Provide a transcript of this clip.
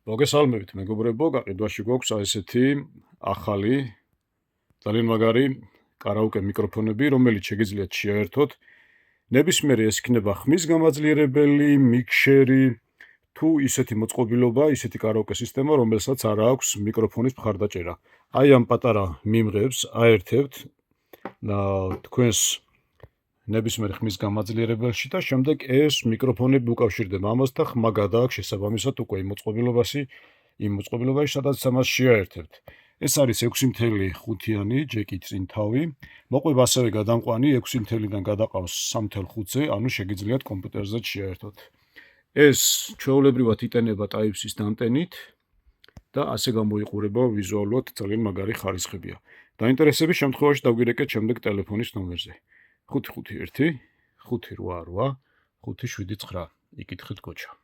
მოგესალმებით მეგობრებო, გაყიდვაში გვაქვს ესეთი ახალი ძალიან მაგარი კარაოკე მიკროფონები, რომელიც შეგიძლიათ შეერთოთ. ნებისმიერი ეს იქნება ხმის გამაძლიერებელი, მიქსერი თუ ისეთი მოწყობილობა, ისეთი კარაოკე სისტემა, რომელსაც არ აქვს მიკროფონის მხარდაჭერა. აი ამ პატარა მიმღებს აერთებთ თქვენს ნებისმიერ ხმის გამაძლიერებელში და შემდეგ ეს მიკროფონები უკავშირდება ამასთან, ხმა გადააქვს შესაბამისად უკვე იმ მოწყობილობაში, სადაც ამას შეაერთებთ. ეს არის 6.5-იანი ჯეკი წინ თავი, მოყვება ასევე გადამყვანი 6.5-დან გადაყავს 3.5-ზე, ანუ შეგიძლიათ კომპიუტერზეც შეაერთოთ. ეს ჩვეულებრივად იტანება Type-C-ის ანტენით და ასე გამოიყურება ვიზუალურად ძალიან მაგარი ხარისხებია. დაინტერესების შემთხვევაში დაგვირეკეთ შემდეგ ტელეფონის ნომერზე. 551 588 579. იკითხეთ გოჩა.